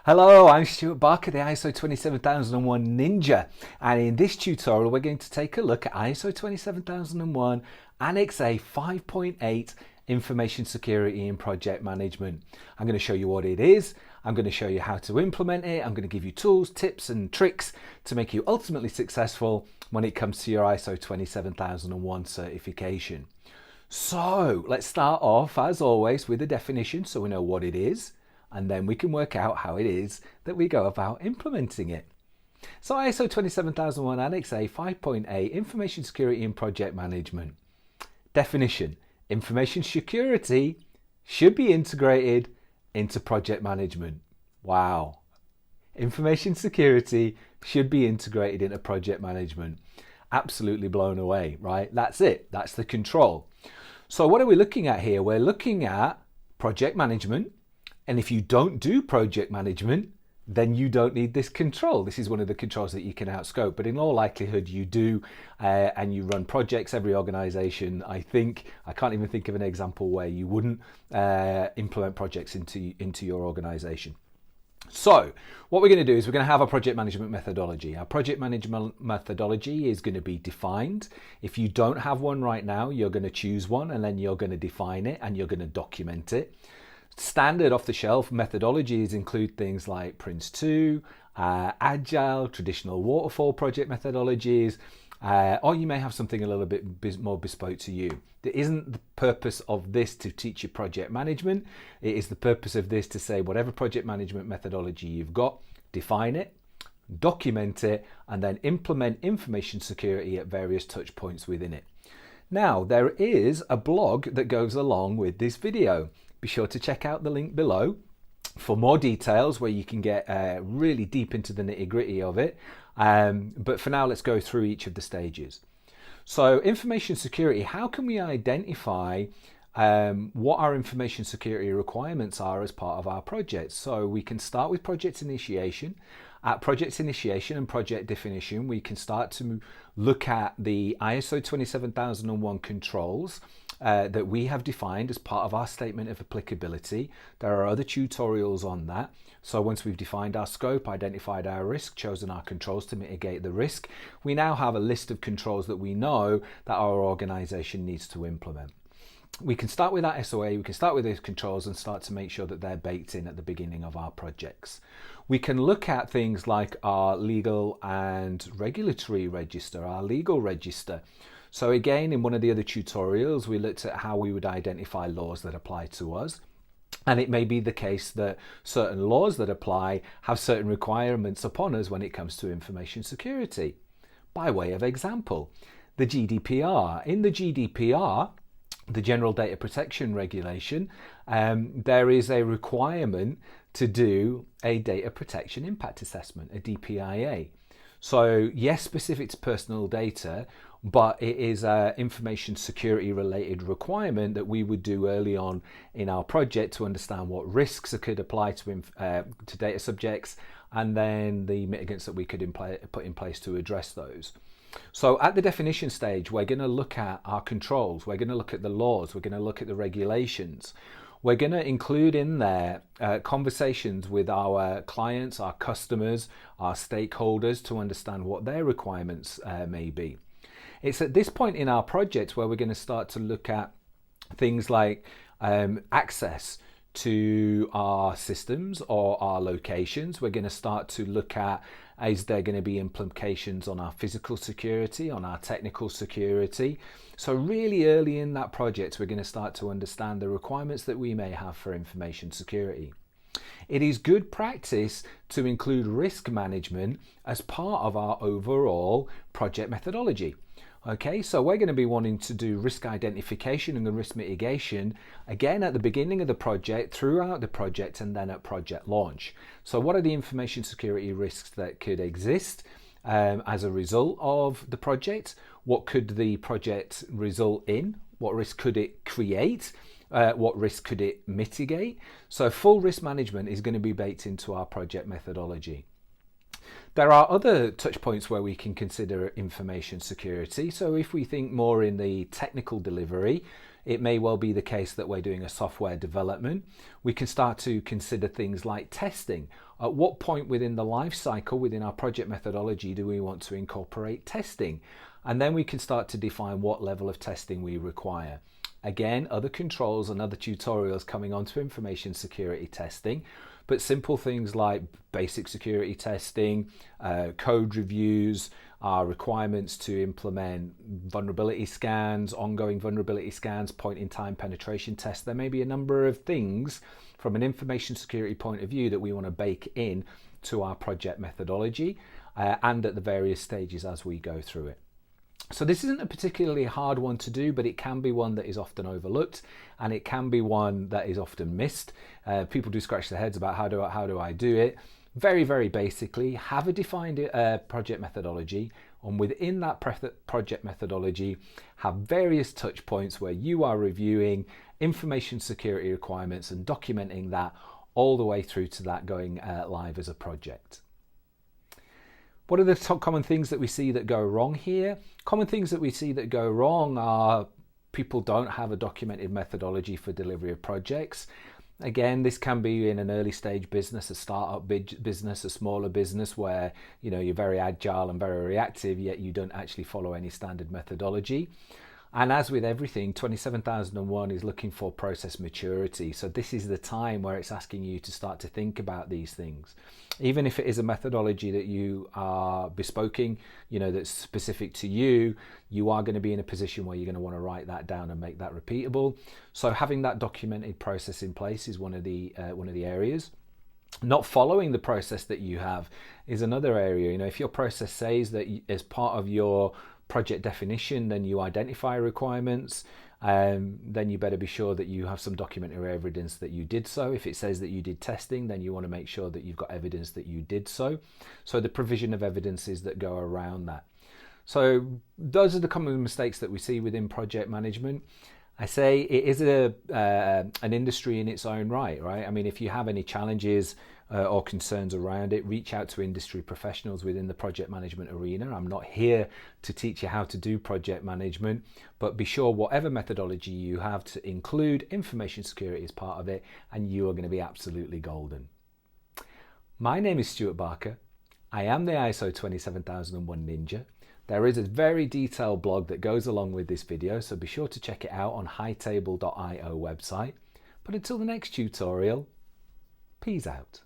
Hello, I'm Stuart Barker, the ISO 27001 Ninja, and in this tutorial we're going to take a look at ISO 27001 Annex A 5.8 Information Security in Project Management. I'm going to show you what it is, I'm going to show you how to implement it, I'm going to give you tools, tips and tricks to make you ultimately successful when it comes to your ISO 27001 certification. So let's start off as always with a definition so we know what it is, and then we can work out how it is that we go about implementing it. So ISO 27001 Annex A 5.8 Information Security in Project Management. Definition: information security should be integrated into project management. Wow. Information security should be integrated into project management. Absolutely blown away, right? That's it. That's the control. So what are we looking at here? We're looking at project management. And if you don't do project management, then you don't need this control. This is one of the controls that you can outscope, but in all likelihood you do, and you run projects. Every organization, I can't even think of an example where you wouldn't implement projects into your organization. So what we're going to do is we're going to have a project management methodology. Our project management methodology is going to be defined. If you don't have one right now, you're going to choose one and then you're going to define it and you're going to document it. Standard off-the-shelf methodologies include things like Prince2, Agile, traditional waterfall project methodologies, or you may have something a little bit more bespoke to you. It isn't the purpose of this to teach you project management. It is the purpose of this to say whatever project management methodology you've got, define it, document it, and then implement information security at various touch points within it. Now, there is a blog that goes along with this video. Be sure to check out the link below for more details where you can get really deep into the nitty-gritty of it. But for now, let's go through each of the stages. So information security, how can we identify what our information security requirements are as part of our project? So we can start with project initiation. At project initiation and project definition, we can start to look at the ISO 27001 controls that we have defined as part of our statement of applicability. There are other tutorials on that. So once we've defined our scope, identified our risk, chosen our controls to mitigate the risk, we now have a list of controls that we know that our organization needs to implement. We can start with that SOA, we can start with those controls and start to make sure that they're baked in at the beginning of our projects. We can look at things like our legal and regulatory register, our legal register. So again, in one of the other tutorials, we looked at how we would identify laws that apply to us. And it may be the case that certain laws that apply have certain requirements upon us when it comes to information security. By way of example, the GDPR. In the GDPR, the General Data Protection Regulation, there is a requirement to do a data protection impact assessment, a DPIA. So yes, specific to personal data, but it is an information security related requirement that we would do early on in our project to understand what risks could apply to data subjects, and then the mitigants that we could put in place to address those. So at the definition stage, we're going to look at our controls, we're going to look at the laws, we're going to look at the regulations. We're going to include in there conversations with our clients, our customers, our stakeholders to understand what their requirements may be. It's at this point in our project where we're going to start to look at things like access to our systems or our locations. We're going to start to look at, is there going to be implications on our physical security, on our technical security? So really early in that project, we're going to start to understand the requirements that we may have for information security. It is good practice to include risk management as part of our overall project methodology. Okay, so we're going to be wanting to do risk identification and the risk mitigation again at the beginning of the project, throughout the project, and then at project launch. So what are the information security risks that could exist as a result of the project? What could the project result in? What risk could it create? What risk could it mitigate? So full risk management is going to be baked into our project methodology. There are other touch points where we can consider information security. So if we think more in the technical delivery, it may well be the case that we're doing a software development. We can start to consider things like testing. At what point within the life cycle, within our project methodology, do we want to incorporate testing? And then we can start to define what level of testing we require. Again, other controls and other tutorials coming on to information security testing, but simple things like basic security testing, code reviews, our requirements to implement vulnerability scans, ongoing vulnerability scans, point-in-time penetration tests. There may be a number of things from an information security point of view that we want to bake in to our project methodology and at the various stages as we go through it. So this isn't a particularly hard one to do, but it can be one that is often overlooked, and it can be one that is often missed. People do scratch their heads about how do I do it. Very, very basically, have a defined project methodology, and within that project methodology, have various touch points where you are reviewing information security requirements and documenting that all the way through to that going live as a project. What are the top common things that we see that go wrong here? Common things that we see that go wrong are people don't have a documented methodology for delivery of projects. Again, this can be in an early stage business, a startup business, a smaller business where you're very agile and very reactive, yet you don't actually follow any standard methodology. And as with everything, 27001 is looking for process maturity. So this is the time where it's asking you to start to think about these things. Even if it is a methodology that you are bespoking, that's specific to you, you are going to be in a position where you're going to want to write that down and make that repeatable. So having that documented process in place is one of the areas. Not following the process that you have is another area. If your process says that as part of your project definition, then you identify requirements, then you better be sure that you have some documentary evidence that you did so. If it says that you did testing, then you want to make sure that you've got evidence that you did so. So the provision of evidences that go around that. So those are the common mistakes that we see within project management. I say it is an industry in its own right? I mean, if you have any challenges or concerns around it, reach out to industry professionals within the project management arena. I'm not here to teach you how to do project management, but be sure whatever methodology you have to include information security as part of it, and you are going to be absolutely golden. My name is Stuart Barker. I am the ISO 27001 Ninja. There is a very detailed blog that goes along with this video, so be sure to check it out on hightable.io website. But until the next tutorial, peace out.